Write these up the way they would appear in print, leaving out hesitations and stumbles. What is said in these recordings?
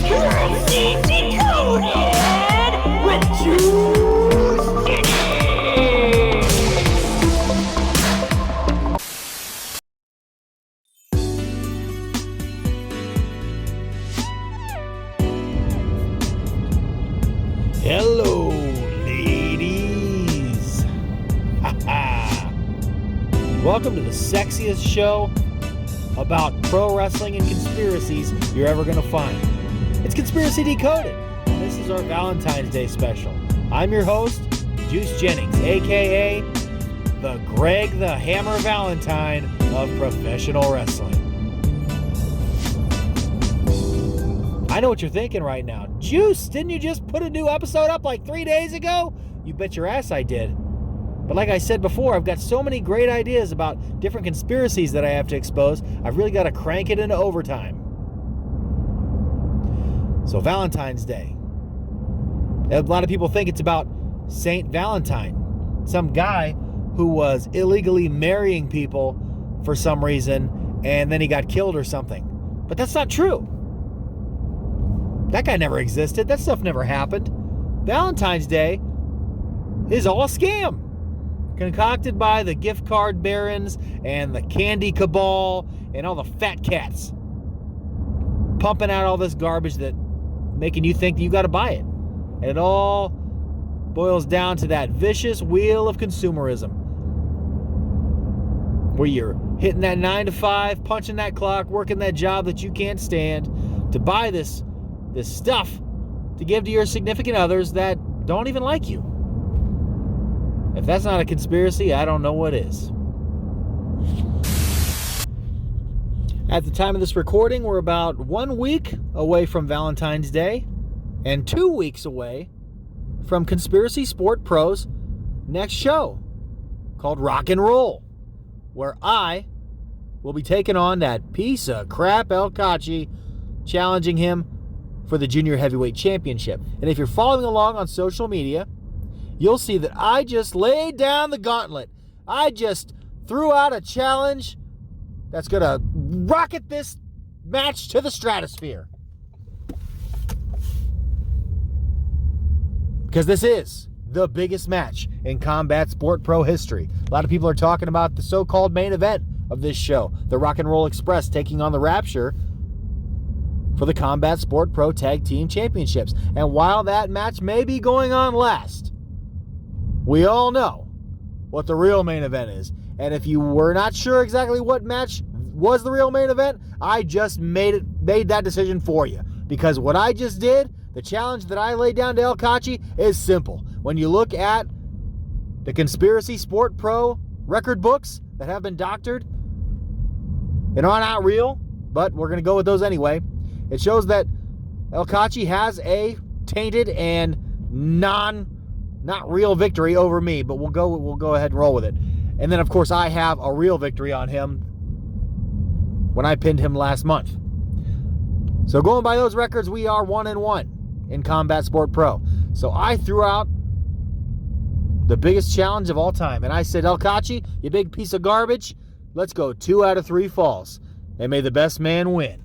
Conspiracy Decoded with Juiceman. Hello, ladies. Welcome to the sexiest show about pro wrestling and conspiracies you're ever going to find. It's Conspiracy Decoded. This is our Valentine's Day special. I'm your host, Juice Jennings, a.k.a. the Greg the Hammer Valentine of professional wrestling. I know what you're thinking right now. Juice, didn't you just put a new episode up like 3 days ago? You bet your ass I did. But like I said before, I've got so many great ideas about different conspiracies that I have to expose. I've really got to crank it into overtime. So Valentine's Day. A lot of people think it's about Saint Valentine, some guy who was illegally marrying people for some reason, and then he got killed or something. But that's not true. That guy never existed. That stuff never happened. Valentine's Day is all a scam. Concocted by the gift card barons and the candy cabal and all the fat cats. Pumping out all this garbage that making you think that you got to buy it. And it all boils down to that vicious wheel of consumerism. Where you're hitting that 9 to 5, punching that clock, working that job that you can't stand to buy this stuff to give to your significant others that don't even like you. If that's not a conspiracy, I don't know what is. At the time of this recording, we're about 1 week away from Valentine's Day and 2 weeks away from Conspiracy Sport Pro's next show called Rock and Roll, where I will be taking on that piece of crap El Kachi, challenging him for the Junior Heavyweight Championship. And if you're following along on social media, you'll see that I just laid down the gauntlet. I just threw out a challenge that's going to rocket this match to the stratosphere. Because this is the biggest match in Combat Sport Pro history. A lot of people are talking about the so-called main event of this show, the Rock and Roll Express taking on the Rapture for the Combat Sport Pro Tag Team Championships. And while that match may be going on last, we all know what the real main event is. And if you were not sure exactly what match was the real main event, I just made that decision for you. Because what I just did, the challenge that I laid down to El Kachi, is simple. When you look at the Conspiracy Sport Pro record books that have been doctored and are not real, but we're going to go with those anyway, it shows that El Kachi has a tainted and not real victory over me, but we'll go ahead and roll with it. And then of course I have a real victory on him when I pinned him last month. So going by those records, we are 1-1 in Combat Sport Pro. So I threw out the biggest challenge of all time, and I said, El Kachi, you big piece of garbage, let's go 2 out of 3 falls, and may the best man win.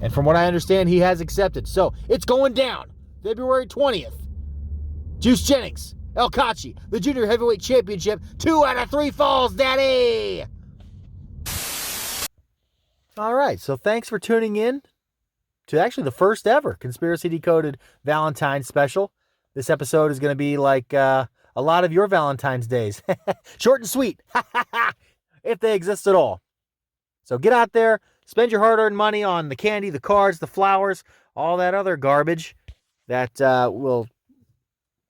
And from what I understand, he has accepted. So it's going down February 20th. Juice Jennings, El Kachi, the Junior Heavyweight Championship, 2 out of 3 falls, daddy! All right, so thanks for tuning in to actually the first ever Conspiracy Decoded Valentine special. This episode is going to be like a lot of your Valentine's days. Short and sweet, if they exist at all. So get out there, spend your hard-earned money on the candy, the cards, the flowers, all that other garbage that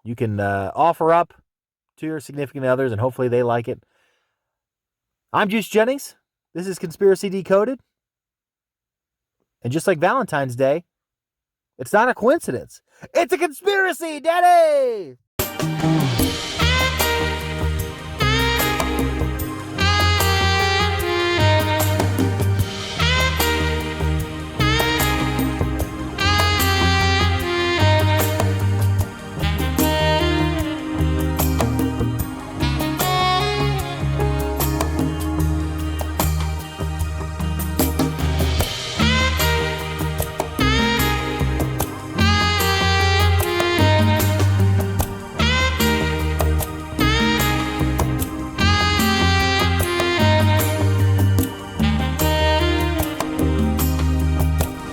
you can offer up to your significant others, and hopefully they like it. I'm Juice Jennings. This is Conspiracy Decoded. And just like Valentine's Day, it's not a coincidence. It's a conspiracy, daddy!